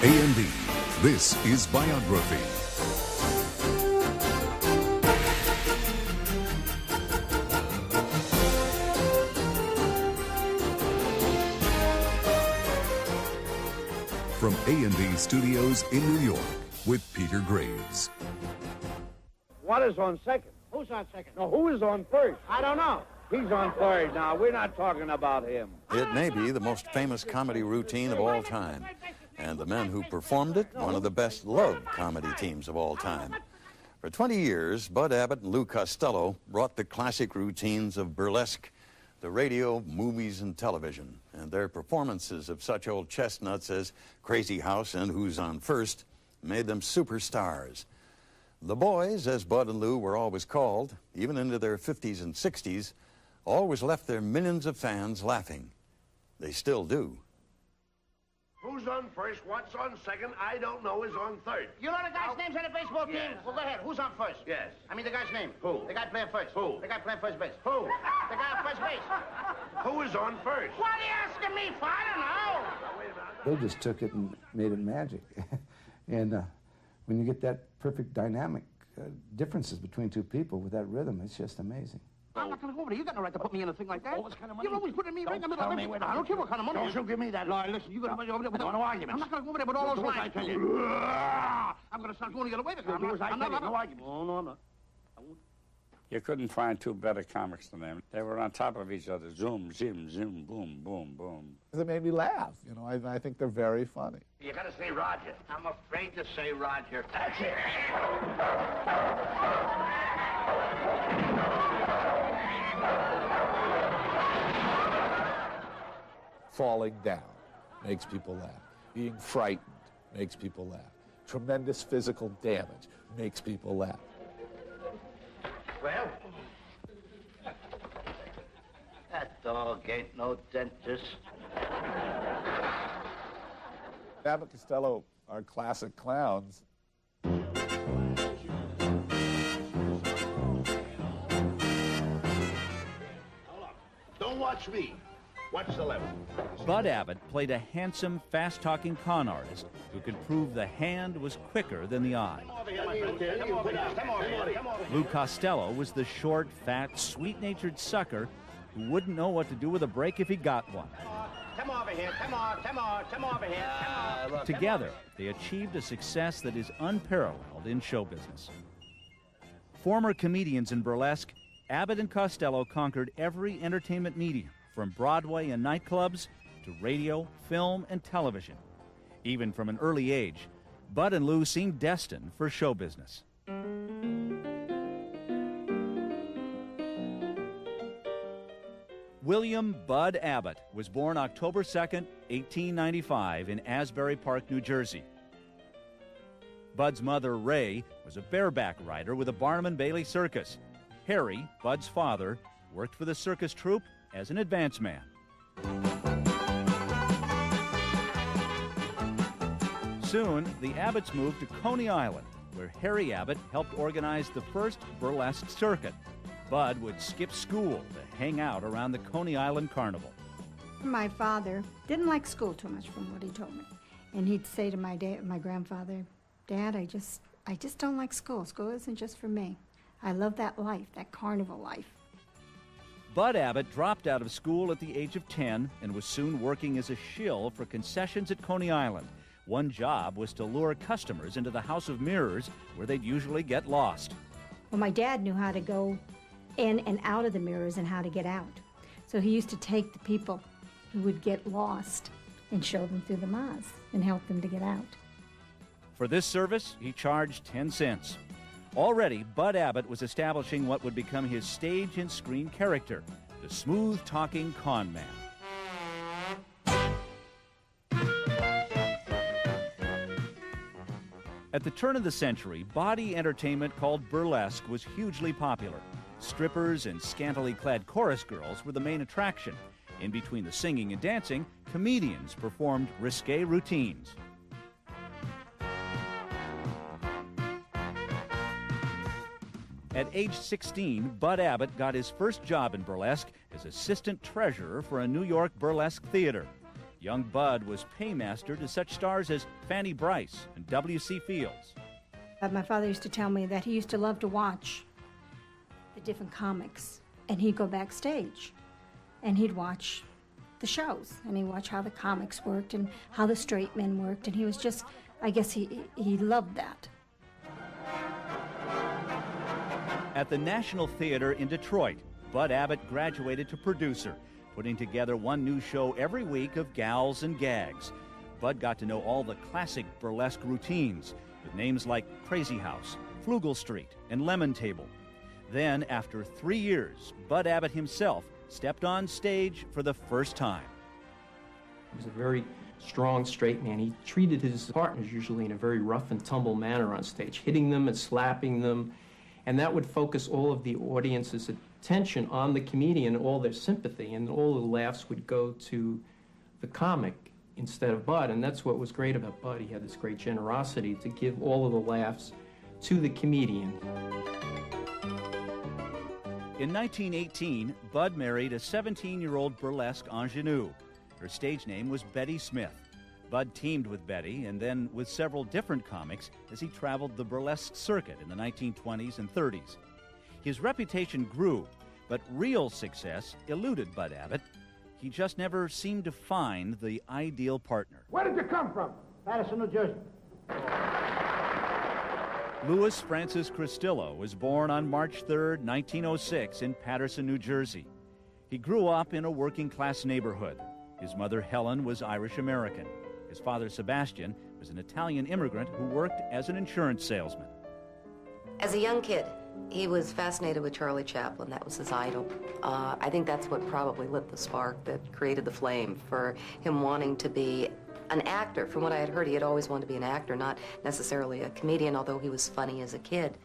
A&B, this is Biography. From A&B Studios in New York with Peter Graves. What is on second? Who's on second? No, who is on first? I don't know. He's on third now. We're not talking about him. It may be the most famous comedy routine of all time, and the men who performed it, one of the best-loved comedy teams of all time. For 20 years, Bud Abbott and Lou Costello brought the classic routines of burlesque to radio, movies, and television, and their performances of such old chestnuts as Crazy House and Who's on First made them superstars. The boys, as Bud and Lou were always called, even into their 50s and 60s, always left their millions of fans laughing. They still do. Who's on first, what's on second, I don't know, is on third. You know the guy's names on the baseball team? Yes. Well, go ahead. Who's on first? Yes. I mean the guy's name. Who? The guy playing first. Who? The guy playing first base. Who? The guy on first base. Who is on first? What are you asking me for? I don't know. Wait a minute. They just took it and made it magic. And when you get that perfect dynamic differences between two people with that rhythm, it's just amazing. I'm not going to go over there. You got no right to put me in a thing like that. Oh, what kind of money? You're always putting me right in the middle of Tell me everything. what I don't care what kind of money. Don't you give me that. No, listen, you got to go over there with No arguments. I'm not going to go over there with all those Do as lines. I tell you. I'm going to start going to get away with it. Do as I I'm tell you. not. No arguments. No, I'm not. You couldn't find two better comics than them. They were on top of each other. Zoom, zim, zoom, boom, boom, boom. They made me laugh. You know, I think they're very funny. You got to say Roger. I'm afraid to say Roger. That's it. Falling down makes people laugh. Being frightened makes people laugh. Tremendous physical damage makes people laugh. Well, That dog ain't no dentist. Abbott Costello are classic clowns. don't watch me. Watch the left. Bud Abbott played a handsome, fast-talking con artist who could prove the hand was quicker than the eye. Lou Costello was the short, fat, sweet-natured sucker who wouldn't know what to do with a break if he got one. Come over here. Come over here. Together, they achieved a success that is unparalleled in show business. Former comedians in burlesque, Abbott and Costello conquered every entertainment medium, from Broadway and nightclubs to radio, film, and television. Even from an early age, Bud and Lou seemed destined for show business. William Bud Abbott was born October 2nd, 1895 in Asbury Park, New Jersey. Bud's mother, Ray, was a bareback rider with the Barnum and Bailey Circus. Harry, Bud's father, worked for the circus troupe as an advance man. Soon, the Abbotts moved to Coney Island, where Harry Abbott helped organize the first burlesque circuit. Bud would skip school to hang out around the Coney Island Carnival. My father didn't like school too much from what he told me. And he'd say to my grandfather, Dad, I just don't like school. School isn't just for me. I love that life, that carnival life. Bud Abbott dropped out of school at the age of 10 and was soon working as a shill for concessions at Coney Island. One job was to lure customers into the House of Mirrors, where they'd usually get lost. Well, my dad knew how to go in and out of the mirrors and how to get out. So he used to take the people who would get lost and show them through the maze and help them to get out. For this service, he charged 10 cents. Already, Bud Abbott was establishing what would become his stage and screen character, the smooth-talking con man. At the turn of the century, body entertainment called burlesque was hugely popular. Strippers and scantily clad chorus girls were the main attraction. In between the singing and dancing, comedians performed risque routines. At age 16, Bud Abbott got his first job in burlesque as assistant treasurer for a New York burlesque theater. Young Bud was paymaster to such stars as Fanny Brice and W.C. Fields. My father used to tell me that he used to love to watch the different comics, and he'd go backstage, and he'd watch the shows, and he'd watch how the comics worked and how the straight men worked, and he was just, I guess he loved that. At the National Theater in Detroit, Bud Abbott graduated to producer, putting together one new show every week of gals and gags. Bud got to know all the classic burlesque routines with names like Crazy House, Flugel Street, and Lemon Table. Then, after 3 years, Bud Abbott himself stepped on stage for the first time. He was a very strong, straight man. He treated his partners usually in a very rough and tumble manner on stage, hitting them and slapping them, and that would focus all of the audience's attention on the comedian, all their sympathy, and all the laughs would go to the comic instead of Bud, and that's what was great about Bud. He had this great generosity to give all of the laughs to the comedian. In 1918, Bud married a 17-year-old burlesque ingenue. Her stage name was Betty Smith. Bud teamed with Betty and then with several different comics as he traveled the burlesque circuit in the 1920s and 30s. His reputation grew, but real success eluded Bud Abbott. He just never seemed to find the ideal partner. Where did you come from? Patterson, New Jersey. Louis Francis Costello was born on March 3, 1906 in Patterson, New Jersey. He grew up in a working-class neighborhood. His mother, Helen, was Irish-American. His father, Sebastian, was an Italian immigrant who worked as an insurance salesman. As a young kid, he was fascinated with Charlie Chaplin. That was his idol. I think that's what probably lit the spark that created the flame for him wanting to be an actor. From what I had heard, he had always wanted to be an actor, not necessarily a comedian, although he was funny as a kid.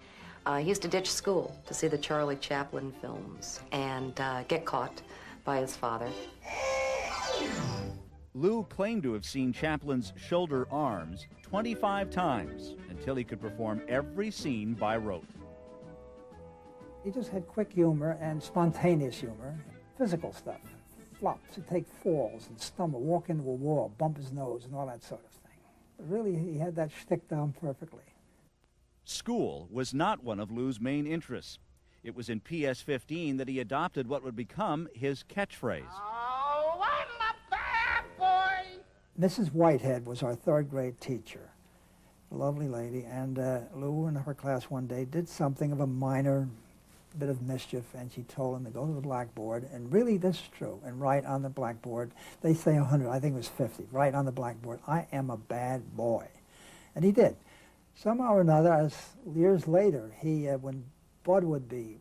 He used to ditch school to see the Charlie Chaplin films and get caught by his father. Lou claimed to have seen Chaplin's shoulder arms 25 times until he could perform every scene by rote. He just had quick humor and spontaneous humor, physical stuff. Flops, he'd take falls and stumble, walk into a wall, bump his nose and all that sort of thing. But really, he had that shtick down perfectly. School was not one of Lou's main interests. It was in PS-15 that he adopted what would become his catchphrase. Oh, I'm a bad boy! Mrs. Whitehead was our third-grade teacher, a lovely lady, and Lou in her class one day did something of a minor bit of mischief, and she told him to go to the blackboard, and really this is true, and write on the blackboard, they say 100, I think it was 50, write on the blackboard, I am a bad boy. And he did. Somehow or another, as years later, he, when Bud would be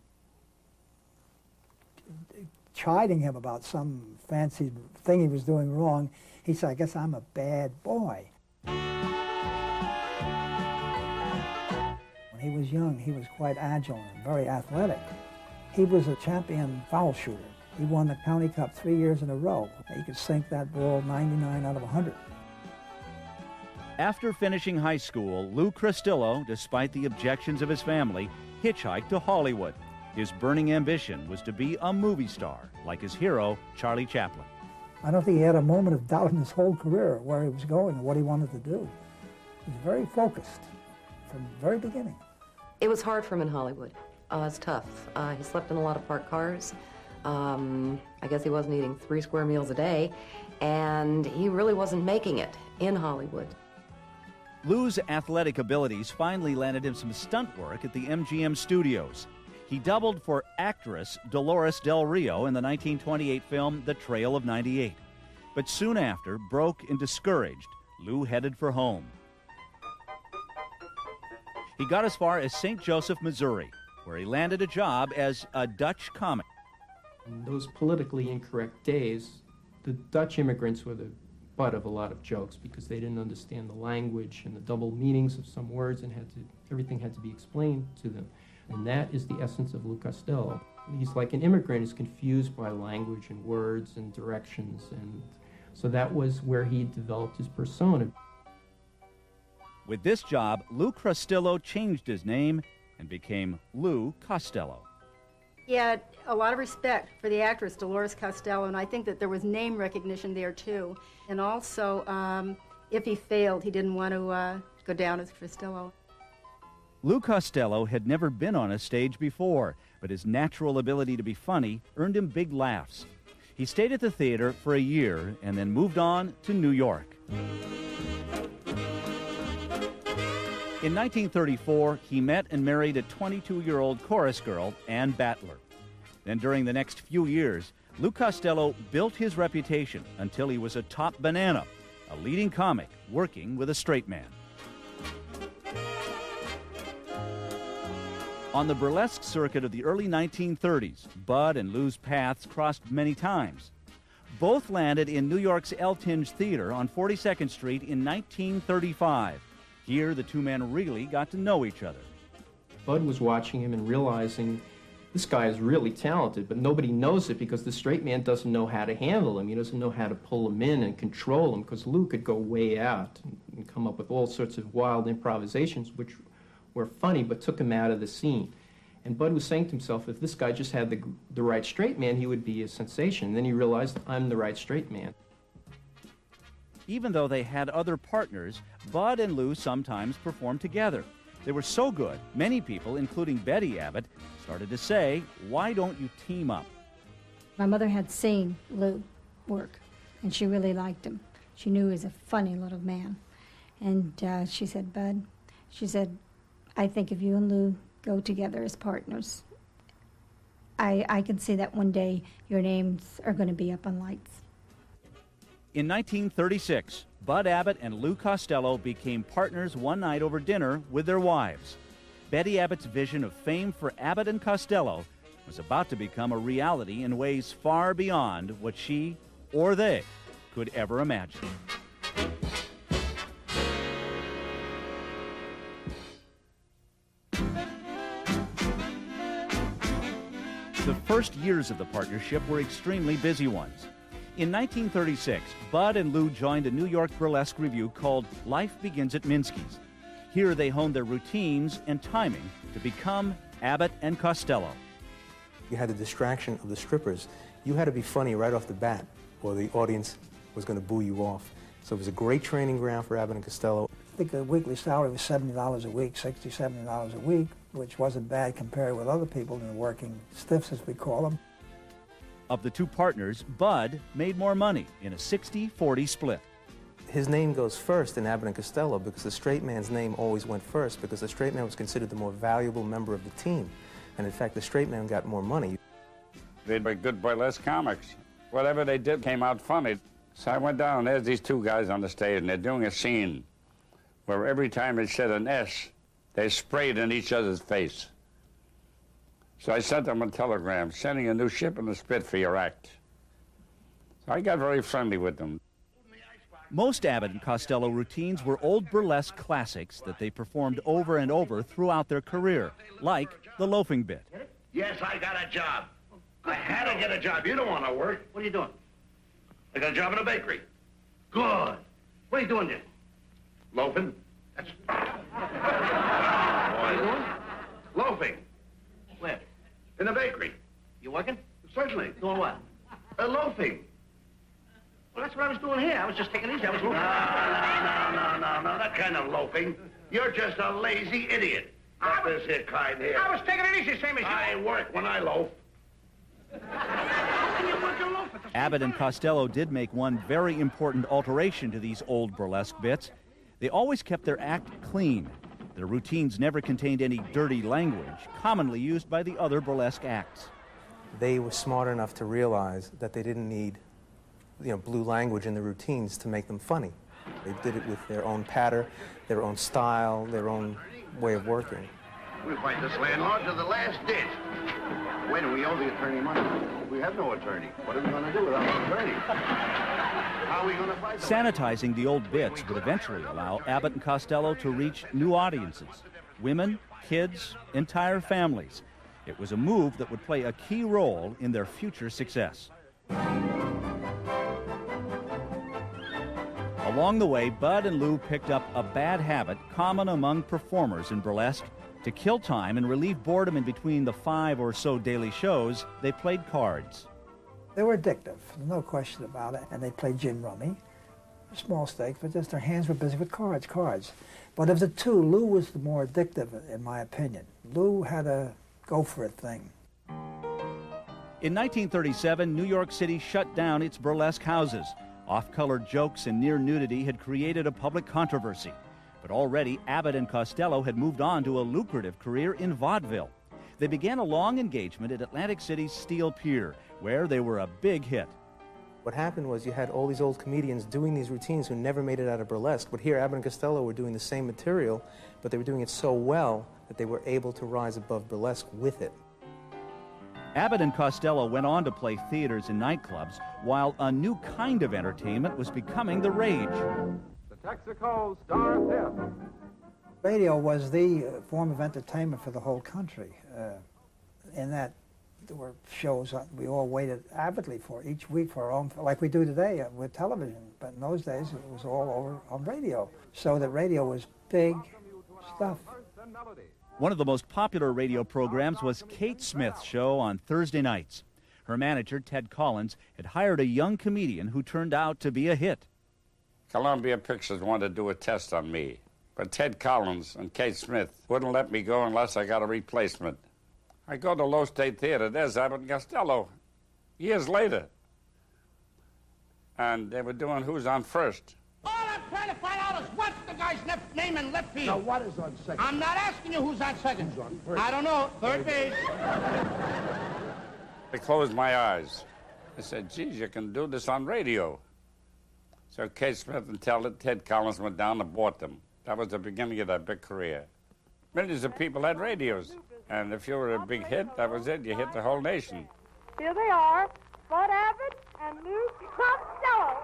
chiding him about some fancy thing he was doing wrong, he said, I guess I'm a bad boy. When he was young, he was quite agile and very athletic. He was a champion foul shooter. He won the County Cup 3 years in a row. He could sink that ball 99 out of 100. After finishing high school, Lou Costello, despite the objections of his family, hitchhiked to Hollywood. His burning ambition was to be a movie star, like his hero, Charlie Chaplin. I don't think he had a moment of doubt in his whole career where he was going and what he wanted to do. He was very focused from the very beginning. It was hard for him in Hollywood. It's tough. He slept in a lot of parked cars. I guess he wasn't eating 3 square meals a day, and he really wasn't making it in Hollywood. Lou's athletic abilities finally landed him some stunt work at the MGM studios. He doubled for actress Dolores Del Rio in the 1928 film The Trail of 98. But soon after, broke and discouraged, Lou headed for home. He got as far as St. Joseph, Missouri, where he landed a job as a Dutch comic. In those politically incorrect days, the Dutch immigrants were the butt of a lot of jokes because they didn't understand the language and the double meanings of some words, and everything had to be explained to them. And that is the essence of Lou Costello. He's like an immigrant, he's confused by language and words and directions, and so that was where he developed his persona. With this job, Lou Costello changed his name and became Lou Costello. He had a lot of respect for the actress Dolores Costello, and I think that there was name recognition there too. And also, if he failed, he didn't want to go down as Costello. Lou Costello had never been on a stage before, but his natural ability to be funny earned him big laughs. He stayed at the theater for a year and then moved on to New York. In 1934, he met and married a 22-year-old chorus girl, Ann Battler. Then during the next few years, Lou Costello built his reputation until he was a top banana, a leading comic working with a straight man. On the burlesque circuit of the early 1930s, Bud and Lou's paths crossed many times. Both landed in New York's Eltinge Theater on 42nd Street in 1935. Here, the two men really got to know each other. Bud was watching him and realizing this guy is really talented, but nobody knows it because the straight man doesn't know how to handle him. He doesn't know how to pull him in and control him, because Lou could go way out and come up with all sorts of wild improvisations, which were funny but took him out of the scene. And Bud was saying to himself, if this guy just had the right straight man, he would be a sensation. And then he realized, I'm the right straight man. Even though they had other partners, Bud and Lou sometimes performed together. They were so good, many people, including Betty Abbott, started to say, why don't you team up? My mother had seen Lou work, and she really liked him. She knew he was a funny little man. And she said, Bud, she said, I think if you and Lou go together as partners, I can see that one day your names are going to be up on lights. In 1936, Bud Abbott and Lou Costello became partners one night over dinner with their wives. Betty Abbott's vision of fame for Abbott and Costello was about to become a reality in ways far beyond what she or they could ever imagine. The first years of the partnership were extremely busy ones. In 1936, Bud and Lou joined a New York burlesque revue called Life Begins at Minsky's. Here they honed their routines and timing to become Abbott and Costello. You had the distraction of the strippers. You had to be funny right off the bat, or the audience was going to boo you off. So it was a great training ground for Abbott and Costello. I think the weekly salary was $70 a week, $60, $70 a week, which wasn't bad compared with other people in the working stiffs, as we call them. Of the two partners, Bud made more money in a 60-40 split. His name goes first in Abbott and Costello because the straight man's name always went first, because the straight man was considered the more valuable member of the team. And in fact, the straight man got more money. They were good burlesque comics. Whatever they did came out funny. So I went down, and there's these two guys on the stage, and they're doing a scene where every time they said an S, they sprayed in each other's face. So I sent them a telegram, sending a new ship in the spit for your act. So I got very friendly with them. Most Abbott and Costello routines were old burlesque classics that they performed over and over throughout their career, like the loafing bit. Yes, I got a job. I had to get a job. You don't want to work. What are you doing? I got a job in a bakery. Good. What are you doing there? Loafing. That's... What are you doing? Loafing. Where? In a bakery. You working? Certainly. Doing what? Loafing. Well, that's what I was doing here. I was just taking it easy. I was loafing. No, that kind of loafing. You're just a lazy idiot. Not this here kind here. I was taking it easy, same as you. I work when I loaf. How can you work and loaf? Abbott and Costello did make one very important alteration to these old burlesque bits. They always kept their act clean. Their routines never contained any dirty language, commonly used by the other burlesque acts. They were smart enough to realize that they didn't need, blue language in the routines to make them funny. They did it with their own patter, their own style, their own way of working. We'll fight this landlord to the last ditch. Wait, we owe the attorney money. We have no attorney. What are we going to do without an attorney? How are we going to fight? Sanitizing the old bits would eventually allow Abbott and Costello to reach new audiences, women, kids, entire families. It was a move that would play a key role in their future success. Along the way, Bud and Lou picked up a bad habit common among performers in burlesque: To kill time and relieve boredom in between the 5 or so daily shows, they played cards. They were addictive, no question about it. And they played gin rummy, small stakes, but just their hands were busy with cards. But of the two, Lou was the more addictive, in my opinion. Lou had a go-for-it thing. In 1937, New York City shut down its burlesque houses. Off-colored jokes and near nudity had created a public controversy. But already, Abbott and Costello had moved on to a lucrative career in vaudeville. They began a long engagement at Atlantic City's Steel Pier, where they were a big hit. What happened was you had all these old comedians doing these routines who never made it out of burlesque. But here, Abbott and Costello were doing the same material, but they were doing it so well that they were able to rise above burlesque with it. Abbott and Costello went on to play theaters and nightclubs, while a new kind of entertainment was becoming the rage. The Texaco Star Fifth. Radio was the form of entertainment for the whole country, in that there were shows we all waited avidly for each week for our own, like we do today with television. But in those days, it was all over on radio. So that radio was big stuff. One of the most popular radio programs was Kate Smith's show on Thursday nights. Her manager, Ted Collins, had hired a young comedian who turned out to be a hit. Columbia Pictures wanted to do a test on me, but Ted Collins and Kate Smith wouldn't let me go unless I got a replacement. I go to Low State Theater, there's Abbott and Costello, years later. And they were doing Who's on First. All I'm trying to find out is what's the guy's name in left field. Now, what is on second? I'm not asking you who's on second. Who's on first? I don't know. Third base. I closed my eyes. I said, geez, you can do this on radio. So Kate Smith and Ted Collins went down and bought them. That was the beginning of their big career. Millions of people had radios. And if you were a big hit, that was it. You hit the whole nation. Here they are, Bud Abbott and Lou Costello.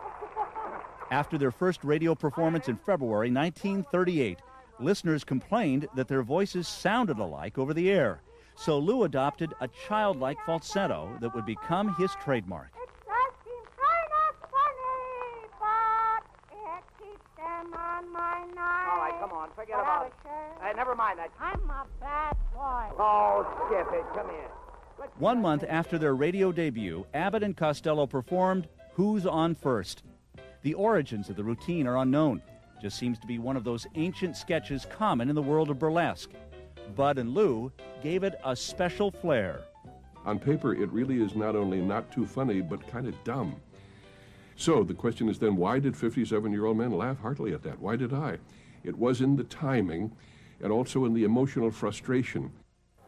After their first radio performance in February 1938, listeners complained that their voices sounded alike over the air. So Lou adopted a childlike falsetto that would become his trademark. It does seem kind of funny, but it keeps them on my night. All right, come on, forget about it. Never mind that. I'm a bad boy. Oh, skip it. Come here. 1 month after their radio debut, Abbott and Costello performed Who's on First. The origins of the routine are unknown. Just seems to be one of those ancient sketches common in the world of burlesque. Bud and Lou gave it a special flair. On paper, it really is not only not too funny, but kind of dumb. So the question is then, why did 57-year-old men laugh heartily at that? Why did I? It was in the timing and also in the emotional frustration.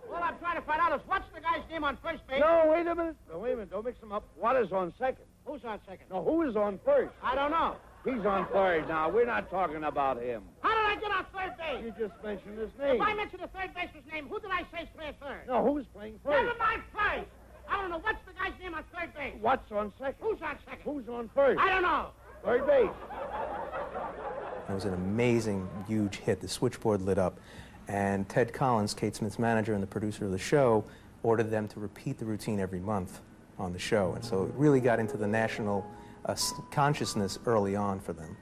All I'm trying to find out is what's the guy's name on first base? No, wait a minute. No, wait a minute. Don't mix them up. What is on second? Who's on second? No, who is on first? I don't know. He's on third now. We're not talking about him. How did I get on third base? You just mentioned his name. If I mentioned the third baseman's name, who did I say played third? No, who's playing first? Never mind first. I don't know. What's the guy's name on third base? What's on second? Who's on second? Who's on first? I don't know. Third base. It was an amazing, huge hit. The switchboard lit up. And Ted Collins, Kate Smith's manager and the producer of the show, ordered them to repeat the routine every month on the show. And so it really got into the national consciousness early on for them.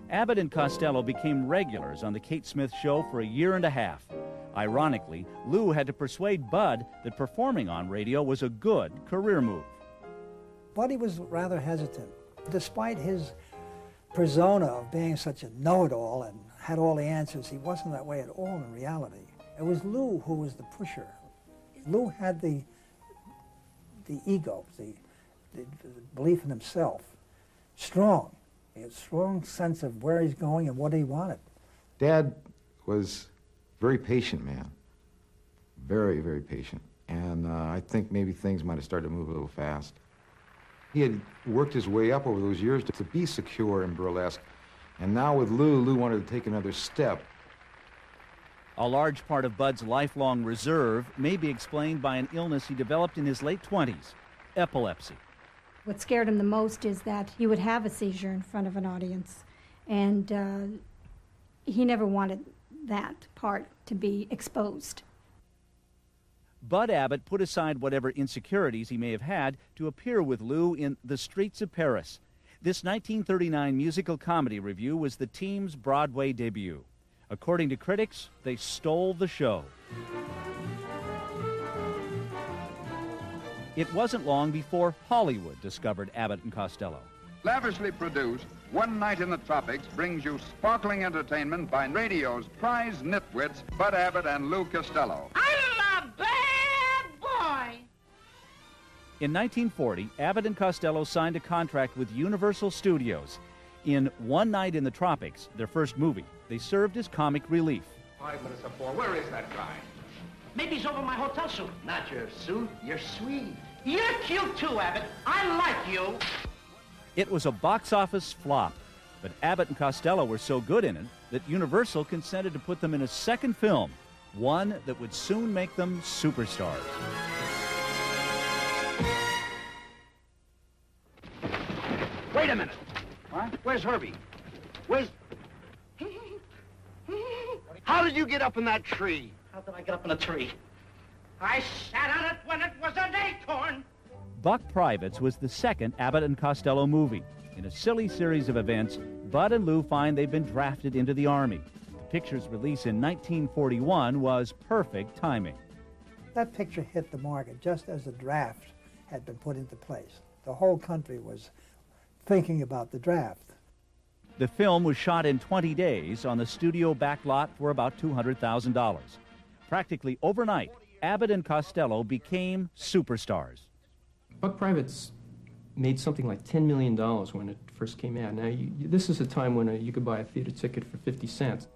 Abbott and Costello became regulars on the Kate Smith Show for a year and a half. Ironically, Lou had to persuade Bud that performing on radio was a good career move. Buddy was rather hesitant. Despite his persona of being such a know-it-all and had all the answers, he wasn't that way at all in reality. It was Lou who was the pusher. Lou had the ego, the belief in himself, strong. He had a strong sense of where he's going and what he wanted. Dad was a very patient man, very, very patient. And I think maybe things might have started to move a little fast. He had worked his way up over those years to be secure in burlesque. And now with Lou wanted to take another step. A large part of Bud's lifelong reserve may be explained by an illness he developed in his late 20s, epilepsy. What scared him the most is that he would have a seizure in front of an audience, and he never wanted that part to be exposed. Bud Abbott put aside whatever insecurities he may have had to appear with Lou in The Streets of Paris. This 1939 musical comedy review was the team's Broadway debut. According to critics, they stole the show. It wasn't long before Hollywood discovered Abbott and Costello. Lavishly produced, One Night in the Tropics brings you sparkling entertainment by radio's prize nitwits, Bud Abbott and Lou Costello. I'm a bad boy. In 1940, Abbott and Costello signed a contract with Universal Studios. In One Night in the Tropics, their first movie, they served as comic relief. 5 minutes of 4. Where is that guy? Maybe he's over my hotel suit. Not your suit, your suite. You're cute too, Abbott. I like you. It was a box office flop, but Abbott and Costello were so good in it that Universal consented to put them in a second film, one that would soon make them superstars. Wait a minute. What? Where's Herbie? Where's... How did you get up in that tree? How did I get up in a tree? I sat on it when it was an acorn. Buck Privates was the second Abbott and Costello movie. In a silly series of events, Bud and Lou find they've been drafted into the Army. The picture's release in 1941 was perfect timing. That picture hit the market just as the draft had been put into place. The whole country was thinking about the draft. The film was shot in 20 days on the studio backlot for about $200,000. Practically overnight, Abbott and Costello became superstars. Buck Privates made something like $10 million when it first came out. Now, this is a time when you could buy a theater ticket for 50 cents.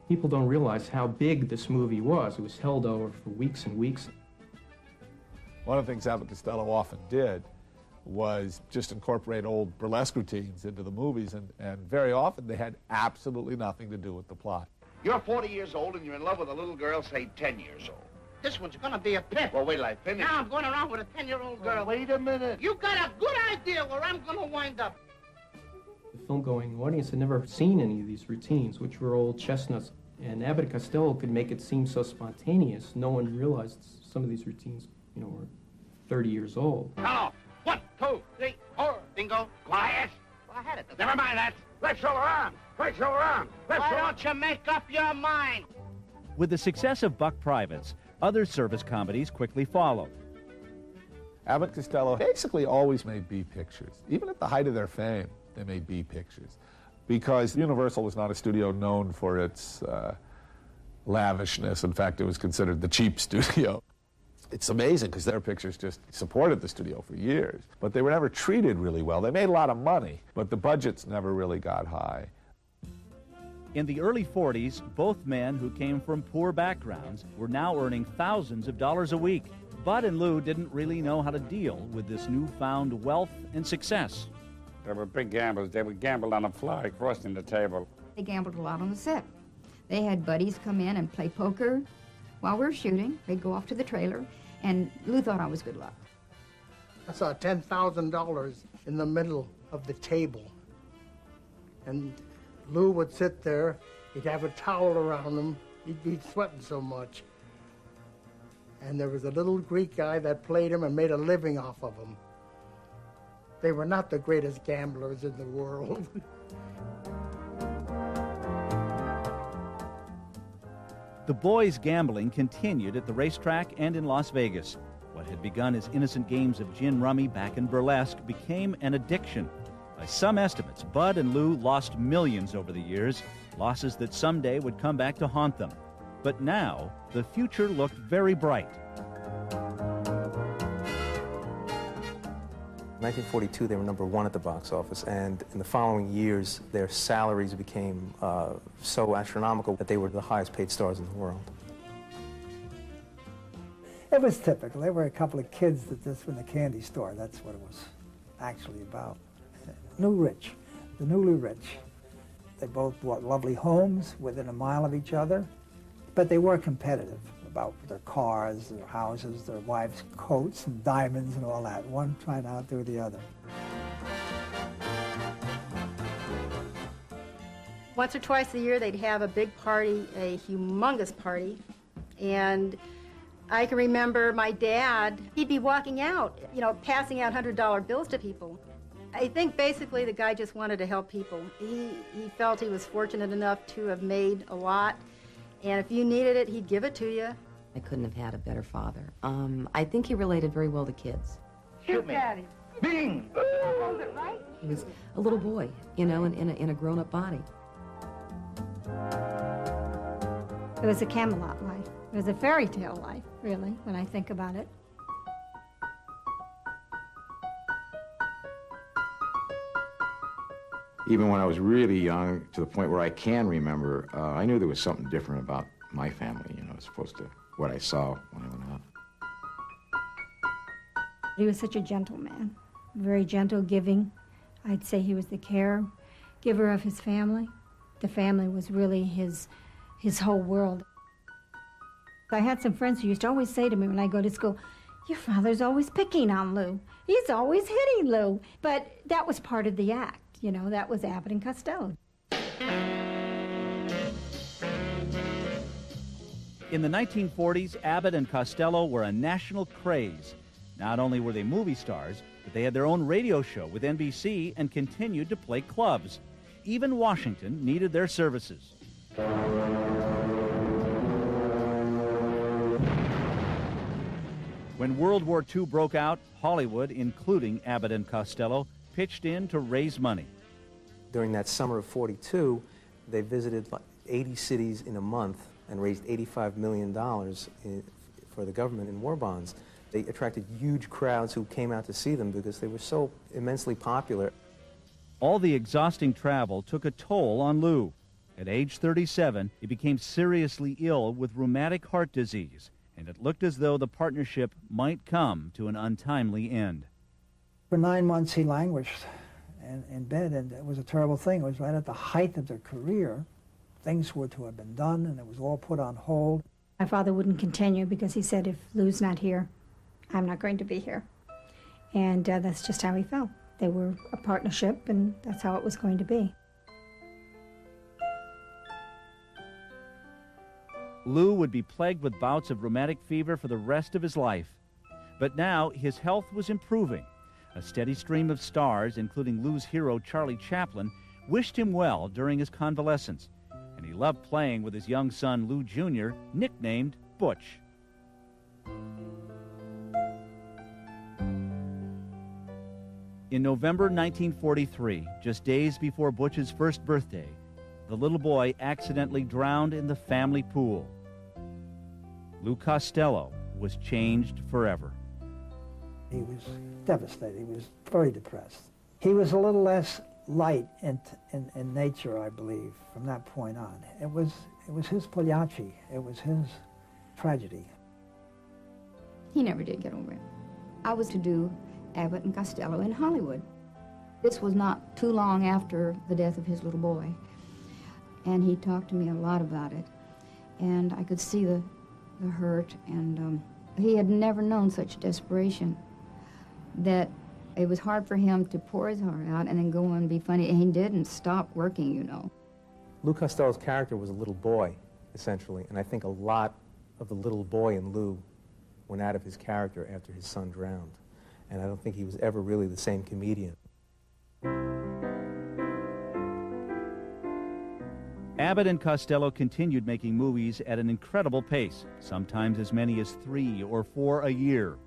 People don't realize how big this movie was. It was held over for weeks and weeks. One of the things Abbott Costello often did was just incorporate old burlesque routines into the movies, and very often they had absolutely nothing to do with the plot. You're 40 years old and you're in love with a little girl, say 10 years old. This one's gonna be a pimp. Well, wait till I finish. Now I'm going around with a 10-year-old girl. Wait a minute. You got a good idea where I'm gonna wind up. The film-going audience had never seen any of these routines, which were old chestnuts. And Abbott and Costello could make it seem so spontaneous. No one realized some of these routines, were 30 years old. Now, 1, 2, 3, 4. Bingo. Quiet. Well, I had it. Never mind that. Let's roll around. Let's roll around. Why don't you make up your mind? With the success of Buck Privates, other service comedies quickly followed. Abbott Costello basically always made B pictures. Even at the height of their fame, they made B pictures. Because Universal was not a studio known for its lavishness. In fact, it was considered the cheap studio. It's amazing because their pictures just supported the studio for years. But they were never treated really well. They made a lot of money, but the budgets never really got high. In the early 40s, both men who came from poor backgrounds were now earning thousands of dollars a week. Bud and Lou didn't really know how to deal with this newfound wealth and success. They were big gamblers. They would gamble on the fly, crossing the table. They gambled a lot on the set. They had buddies come in and play poker while we were shooting. They'd go off to the trailer, and Lou thought I was good luck. I saw $10,000 in the middle of the table. And Lou would sit there, he'd have a towel around him, he'd be sweating so much. And there was a little Greek guy that played him and made a living off of him. They were not the greatest gamblers in the world. The boys' gambling continued at the racetrack and in Las Vegas. What had begun as innocent games of gin rummy back in burlesque became an addiction. By some estimates, Bud and Lou lost millions over the years, losses that someday would come back to haunt them. But now, the future looked very bright. In 1942, they were #1 at the box office, and in the following years, their salaries became so astronomical that they were the highest paid stars in the world. It was typical. They were a couple of kids that just were in the candy store. That's what it was actually about. The newly rich. They both bought lovely homes within a mile of each other, but they were competitive about their cars, their houses, their wives' coats and diamonds and all that, one trying to outdo the other. Once or twice a year, they'd have a big party, a humongous party, and I can remember my dad, he'd be walking out, passing out $100 bills to people. I think basically the guy just wanted to help people. He felt he was fortunate enough to have made a lot, and if you needed it, he'd give it to you. I couldn't have had a better father. I think he related very well to kids. Shoot me. Daddy. Bing! Hold it right. He was a little boy, you know, in a grown-up body. It was a Camelot life. It was a fairy tale life, really, when I think about it. Even when I was really young, to the point where I can remember, I knew there was something different about my family, you know, as opposed to what I saw when I went out. He was such a gentle man, very gentle, giving. I'd say he was the caregiver of his family. The family was really his whole world. I had some friends who used to always say to me when I go to school, "Your father's always picking on Lou. He's always hitting Lou." But that was part of the act, you know, that was Abbott and Costello. In the 1940s, Abbott and Costello were a national craze. Not only were they movie stars, but they had their own radio show with NBC and continued to play clubs. Even Washington needed their services. When World War II broke out, Hollywood, including Abbott and Costello, pitched in to raise money. During that summer of '42, they visited like 80 cities in a month and raised $85 million for the government in war bonds. They attracted huge crowds who came out to see them because they were so immensely popular. All the exhausting travel took a toll on Lou. At age 37, he became seriously ill with rheumatic heart disease, and it looked as though the partnership might come to an untimely end. For 9 months he languished in bed, and it was a terrible thing. It was right at the height of their career. Things were to have been done, and it was all put on hold. My father wouldn't continue because he said, if Lou's not here, I'm not going to be here. And that's just how he felt. They were a partnership, and that's how it was going to be. Lou would be plagued with bouts of rheumatic fever for the rest of his life. But now his health was improving. A steady stream of stars, including Lou's hero Charlie Chaplin, wished him well during his convalescence. And he loved playing with his young son Lou Jr., nicknamed Butch. In November 1943, just days before Butch's first birthday, the little boy accidentally drowned in the family pool. Lou Costello was changed forever. He was devastated. He was very depressed. He was a little less light in nature, I believe, from that point on. It was his Pagliacci. It was his tragedy. He never did get over it. I was to do Abbott and Costello in Hollywood. This was not too long after the death of his little boy, and he talked to me a lot about it, and I could see the hurt, and he had never known such desperation that it was hard for him to pour his heart out and then go on and be funny, and he didn't stop working, you know. Lou Costello's character was a little boy, essentially, and I think a lot of the little boy in Lou went out of his character after his son drowned. And I don't think he was ever really the same comedian. Abbott and Costello continued making movies at an incredible pace, sometimes as many as 3 or 4 a year.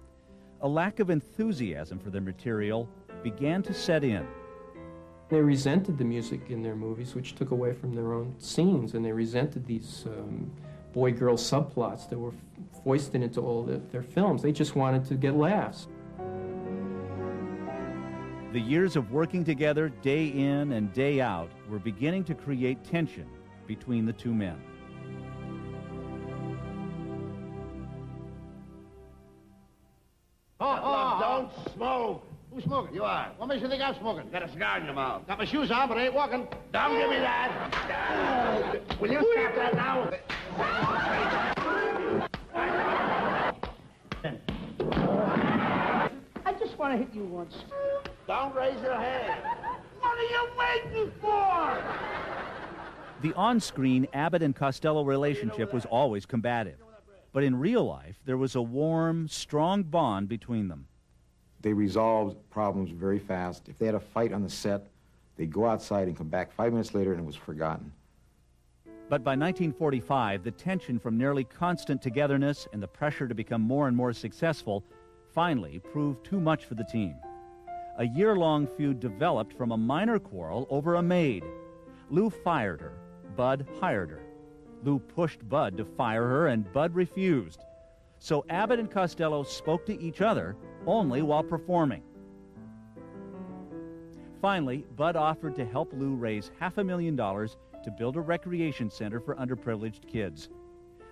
A lack of enthusiasm for their material began to set in. They resented the music in their movies, which took away from their own scenes, and they resented these boy-girl subplots that were foisted into all their films. They just wanted to get laughs. The years of working together day in and day out were beginning to create tension between the two men. Don't smoke. Who's smoking? You are. What makes you think I'm smoking? Got a cigar in your mouth. Got my shoes on, but I ain't walking. Don't give me that. Will you stop that now? I just want to hit you once. Don't raise your head. What are you waiting for? The on-screen Abbott and Costello relationship was always combative. But in real life, there was a warm, strong bond between them. They resolved problems very fast. If they had a fight on the set, they'd go outside and come back 5 minutes later and it was forgotten. But by 1945, the tension from nearly constant togetherness and the pressure to become more and more successful finally proved too much for the team. A year-long feud developed from a minor quarrel over a maid. Lou fired her. Bud hired her. Lou pushed Bud to fire her, and Bud refused. So Abbott and Costello spoke to each other only while performing. Finally, Bud offered to help Lou raise $500,000 to build a recreation center for underprivileged kids.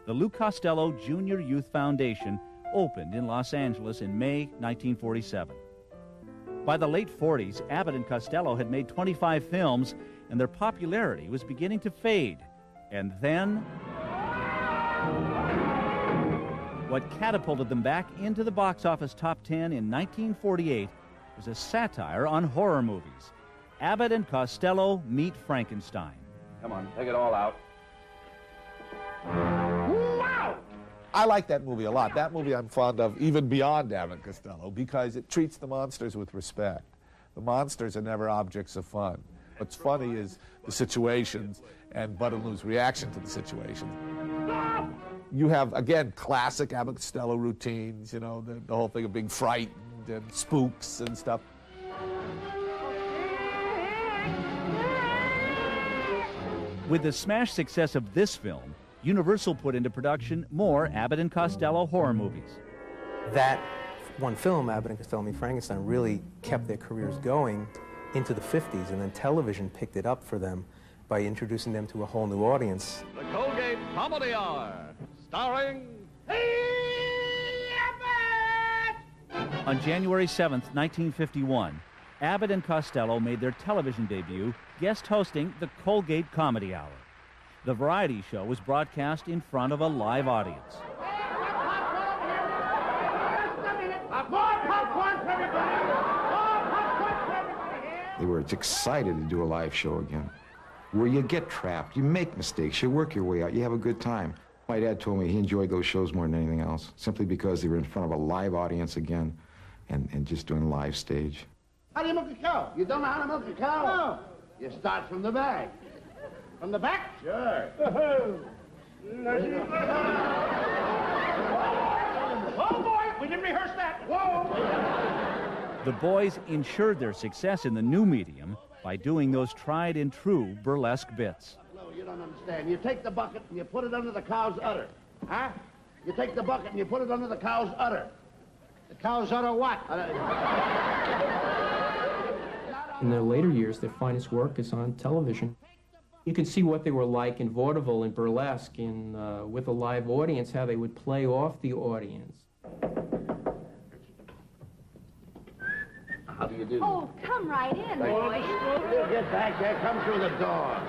The Lou Costello Junior Youth Foundation opened in Los Angeles in May 1947. By the late 40s, Abbott and Costello had made 25 films, and their popularity was beginning to fade. And then, what catapulted them back into the box office top 10 in 1948 was a satire on horror movies. Abbott and Costello Meet Frankenstein. Come on, take it all out. I like that movie a lot. That movie I'm fond of even beyond Abbott and Costello because it treats the monsters with respect. The monsters are never objects of fun. What's funny is the situations and Bud and Lou's reaction to the situation. You have, again, classic Abbott Costello routines, you know, the whole thing of being frightened and spooks and stuff. With the smash success of this film, Universal put into production more Abbott and Costello horror movies. That one film, Abbott and Costello Meet Frankenstein, really kept their careers going into the 50s, and then television picked it up for them by introducing them to a whole new audience. The Colgate Comedy Hour, starring... On January 7th, 1951, Abbott and Costello made their television debut, guest hosting the Colgate Comedy Hour. The variety show was broadcast in front of a live audience. They were excited to do a live show again, where you get trapped, you make mistakes, you work your way out, you have a good time. My dad told me he enjoyed those shows more than anything else, simply because they were in front of a live audience again and just doing live stage. How do you milk a cow? You don't know how to milk a cow? No. You start from the back. From the back? Sure. Oh, boy, we didn't rehearse that. Whoa. The boys ensured their success in the new medium by doing those tried and true burlesque bits. No, you don't understand. You take the bucket and you put it under the cow's udder. Huh? You take the bucket and you put it under the cow's udder. The cow's udder what? In their later years, their finest work is on television. You could see what they were like in vaudeville and burlesque, with a live audience, how they would play off the audience. How do you do? Oh, come right in, boys. You get back there, come through the door.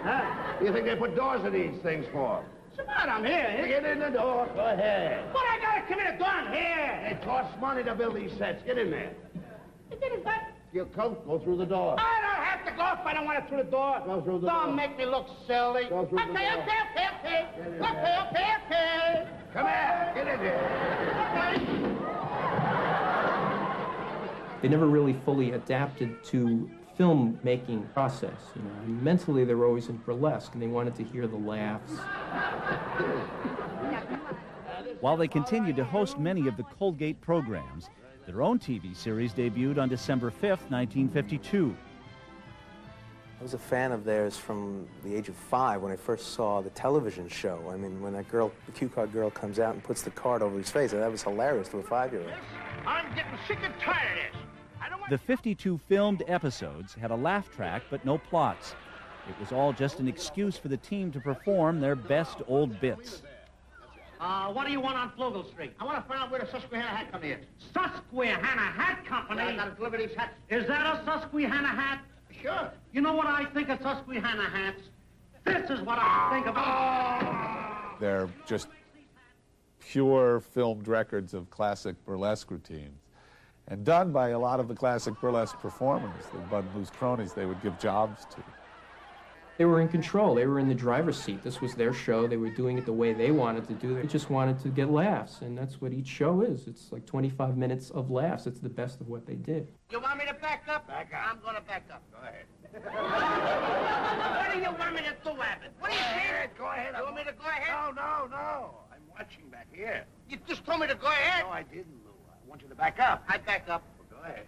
Huh? You think they put doors in these things for? Come on, I'm here. Get in the door. Go ahead. What, I gotta come in the door? I'm here. It costs money to build these sets. Get in there. It is that. You come, go through the door. I don't have to go if I don't want it through the door. Go through the door. Don't make me look silly. Go through the door. Okay. Come here. Get in there. They never really fully adapted to film-making process. You know, mentally they were always in burlesque, and they wanted to hear the laughs. While they continued to host many of the Colgate programs, their own TV series debuted on December 5th, 1952. I was a fan of theirs from the age of 5 when I first saw the television show. I mean, when that girl, the cue card girl, comes out and puts the card over his face, that was hilarious to a 5-year-old. I'm getting sick and tired of this. The 52 filmed episodes had a laugh track but no plots. It was all just an excuse for the team to perform their best old bits. What do you want on Flugel Street? I want to find out where the Susquehanna Hat Company is. Susquehanna Hat Company? I got to deliver these hats. Is that a Susquehanna hat? Sure. You know what I think of Susquehanna hats? This is what I think of. They're just pure filmed records of classic burlesque routines. And done by a lot of the classic burlesque performers, the Bud and Lou's cronies they would give jobs to. They were in control. They were in the driver's seat. This was their show. They were doing it the way they wanted to do it. They just wanted to get laughs, and that's what each show is. It's like 25 minutes of laughs. It's the best of what they did. You want me to back up? Back up. I'm going to back up. Go ahead. What do you want me to do, Abbott? What do you think? Go ahead. You want me to go ahead? No. I'm watching back here. You just told me to go ahead. No, I didn't, Lou. I want you to back up. I back up. Well, go ahead.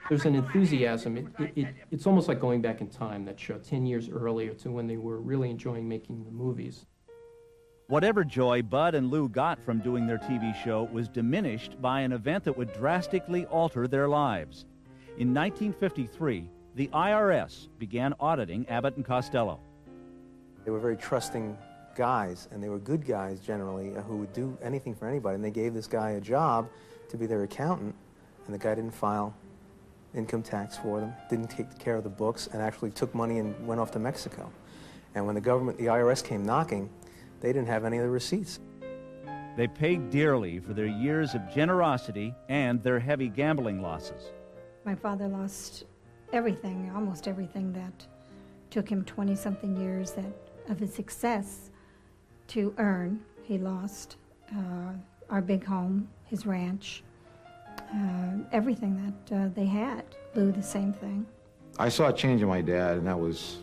There's an enthusiasm. It's almost like going back in time, that show, 10 years earlier to when they were really enjoying making the movies. Whatever joy Bud and Lou got from doing their TV show was diminished by an event that would drastically alter their lives. In 1953, the IRS began auditing Abbott and Costello. They were very trusting guys, and they were good guys generally, who would do anything for anybody. And they gave this guy a job to be their accountant, and the guy didn't file income tax for them, didn't take care of the books, and actually took money and went off to Mexico. And when the IRS came knocking, they didn't have any of the receipts. They paid dearly for their years of generosity and their heavy gambling losses. My father lost everything, almost everything that took him 20-something years of his success to earn. He lost our big home, his ranch, everything that they had. Lou, the same thing. I saw a change in my dad, and that was,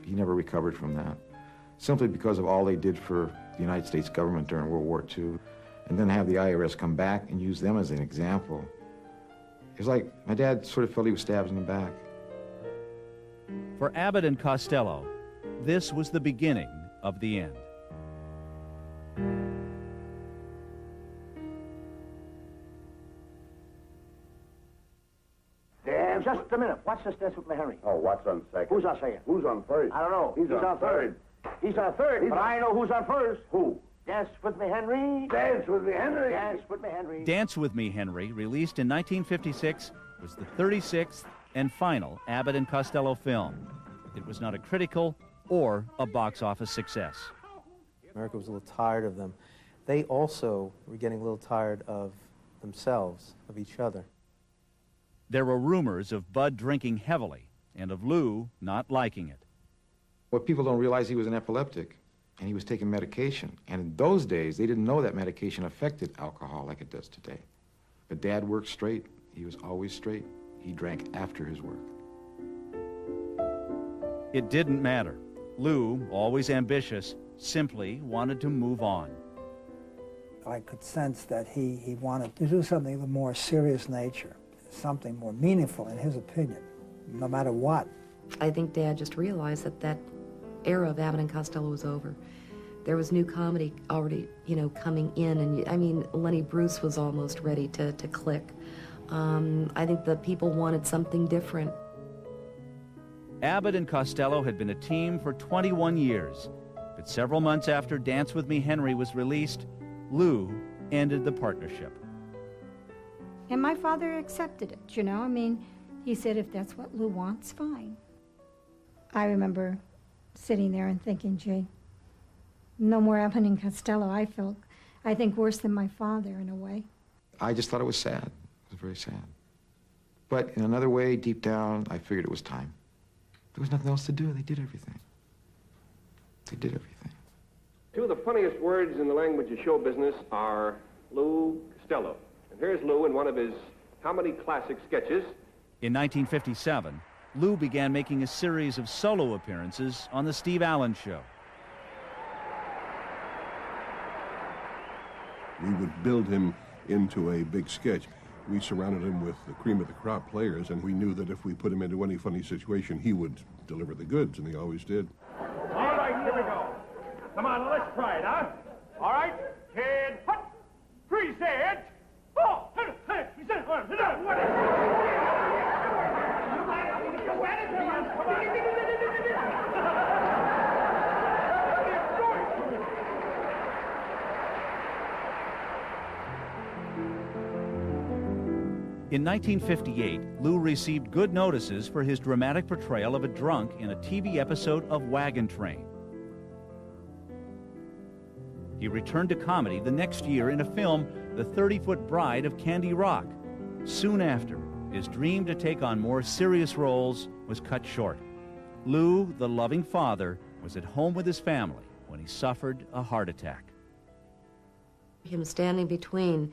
he never recovered from that. Simply because of all they did for the United States government during World War II, and then have the IRS come back and use them as an example. It was like my dad sort of felt he was stabbed in the back. For Abbott and Costello, this was the beginning of the end. Dan, just a minute. What's this dance with Henry? Oh, what's on second? Who's on second? Who's on first? I don't know. He's on third. He's on third, but I know who's on first. Who? Dance with me, Henry. Dance with me, Henry. Dance with me, Henry. Dance with Me, Henry, released in 1956, was the 36th and final Abbott and Costello film. It was not a critical or a box office success. America was a little tired of them. They also were getting a little tired of themselves, of each other. There were rumors of Bud drinking heavily and of Lou not liking it. What people don't realize, he was an epileptic, and he was taking medication. And in those days, they didn't know that medication affected alcohol like it does today. But Dad worked straight. He was always straight. He drank after his work. It didn't matter. Lou, always ambitious, simply wanted to move on. I could sense that he wanted to do something of a more serious nature, something more meaningful in his opinion, no matter what. I think Dad just realized that era of Abbott and Costello was over. There was new comedy already, coming in, and I mean, Lenny Bruce was almost ready to click. I think the people wanted something different. Abbott and Costello had been a team for 21 years, but several months after Dance with Me, Henry was released, Lou ended the partnership. And my father accepted it, I mean, he said, if that's what Lou wants, fine. I remember sitting there and thinking, gee, no more Abbott and Costello. I think, worse than my father in a way. I just thought it was sad. It was very sad. But in another way, deep down, I figured it was time. There was nothing else to do. They did everything. They did everything. Two of the funniest words in the language of show business are Lou Costello. And here's Lou in one of his comedy classic sketches. In 1957, Lou began making a series of solo appearances on The Steve Allen Show. We would build him into a big sketch. We surrounded him with the cream of the crop players, and we knew that if we put him into any funny situation, he would deliver the goods, and he always did. All right, here we go. Come on, let's try it, huh? All right, kid, hut, present. Oh, hey, he said, what is In 1958, Lou received good notices for his dramatic portrayal of a drunk in a TV episode of Wagon Train. He returned to comedy the next year in a film, The 30-Foot Bride of Candy Rock. Soon after, his dream to take on more serious roles was cut short. Lou, the loving father, was at home with his family when he suffered a heart attack. Him standing between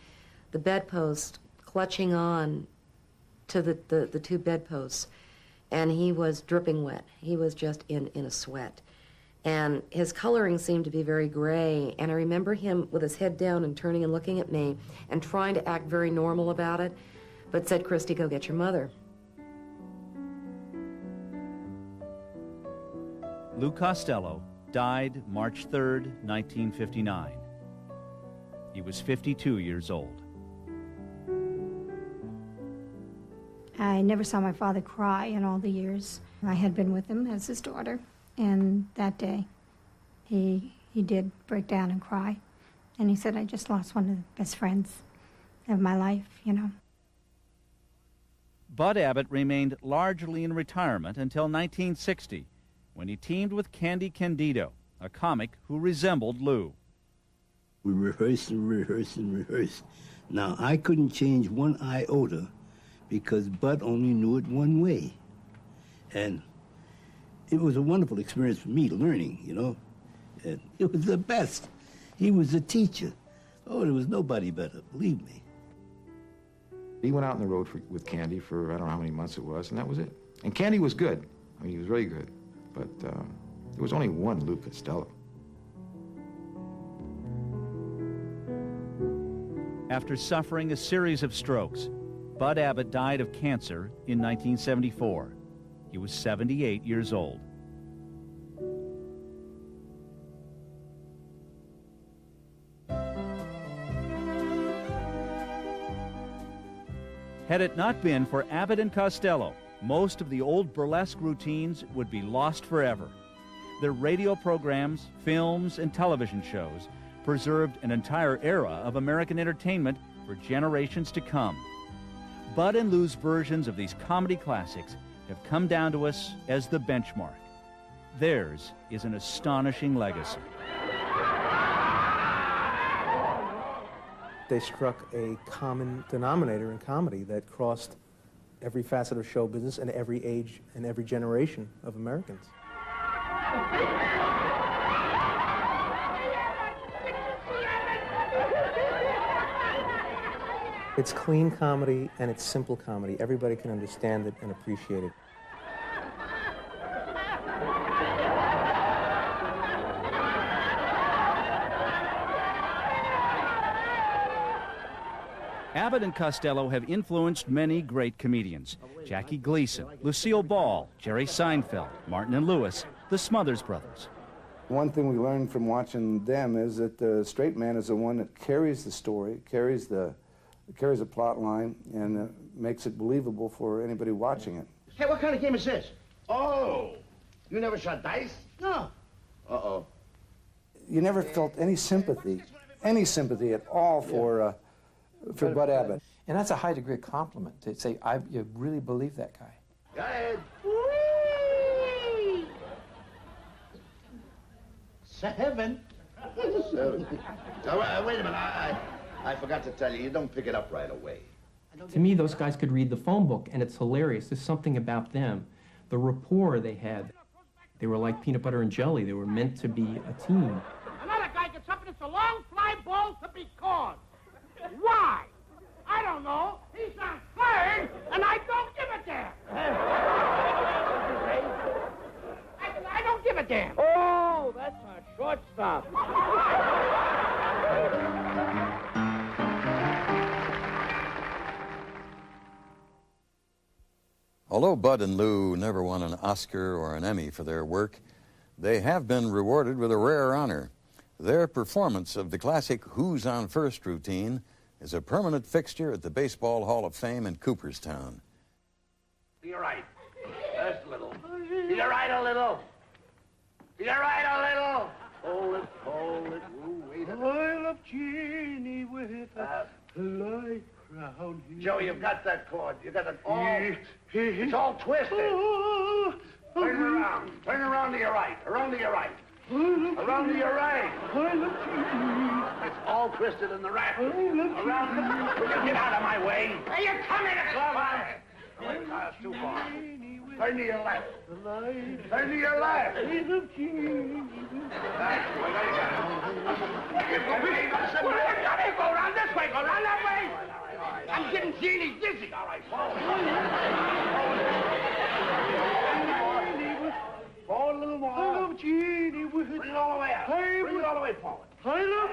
the bedpost, clutching on to the two bedposts, and he was dripping wet. He was just in a sweat. And his coloring seemed to be very gray, and I remember him with his head down and turning and looking at me and trying to act very normal about it, but said, "Christy, go get your mother." Lou Costello died March 3rd, 1959. He was 52 years old. I never saw my father cry in all the years I had been with him as his daughter. And that day, he did break down and cry. And he said, "I just lost one of the best friends of my life, you know." Bud Abbott remained largely in retirement until 1960, when he teamed with Candy Candido, a comic who resembled Lou. We rehearsed and rehearsed and rehearsed. Now, I couldn't change one iota because Bud only knew it one way. And it was a wonderful experience for me learning, you know. And it was the best. He was a teacher. Oh, there was nobody better, believe me. He went out on the road with Candy for I don't know how many months it was, and that was it. And Candy was good. I mean, he was really good. But there was only one Lou Costello. After suffering a series of strokes, Bud Abbott died of cancer in 1974. He was 78 years old. Had it not been for Abbott and Costello, most of the old burlesque routines would be lost forever. Their radio programs, films, and television shows preserved an entire era of American entertainment for generations to come. Bud and Lou's versions of these comedy classics have come down to us as the benchmark. Theirs is an astonishing legacy. They struck a common denominator in comedy that crossed every facet of show business and every age and every generation of Americans. It's clean comedy and it's simple comedy. Everybody can understand it and appreciate it. Abbott and Costello have influenced many great comedians. Jackie Gleason, Lucille Ball, Jerry Seinfeld, Martin and Lewis, the Smothers Brothers. One thing we learned from watching them is that the straight man is the one that carries the story, carries a plot line, and makes it believable for anybody watching it. Hey, what kind of game is this? Oh, you never shot dice? No. Uh-oh. You never felt any sympathy at all for Bud Abbott. And that's a high degree of compliment to say, you really believe that guy. Go ahead. 7. 7. Now, wait a minute. I forgot to tell you, you don't pick it up right away. To me, those guys could read the phone book, and it's hilarious. There's something about them. The rapport they had. They were like peanut butter and jelly. They were meant to be a team. Another guy gets up and it's a long fly ball to be caught. Why? I don't know. He's on third, and I don't give a damn. I don't give a damn. Oh, that's a shortstop. Although Bud and Lou never won an Oscar or an Emmy for their work, they have been rewarded with a rare honor. Their performance of the classic Who's on First routine is a permanent fixture at the Baseball Hall of Fame in Cooperstown. You're right. Just a little. You're right a little. You're right a little. Hold it. Ooh, wait a minute. I love Jeannie with a light crown. Joe, you've got that chord. You got it all. It's all twisted. Turn around. Turn around to your right. Around to your right. Around to your right. It's all twisted in the rafters. Around. Will you get out of my way? Hey, you're coming to club. Wait, that's too far. Turn to your left. Turn to your left. That's the way. There you go. Go around this way. Go around that way. I'm getting Jeannie dizzy. All right, forward. Forward a little more. I love Jeannie. Bring it all the way out. Bring it all the way forward. I love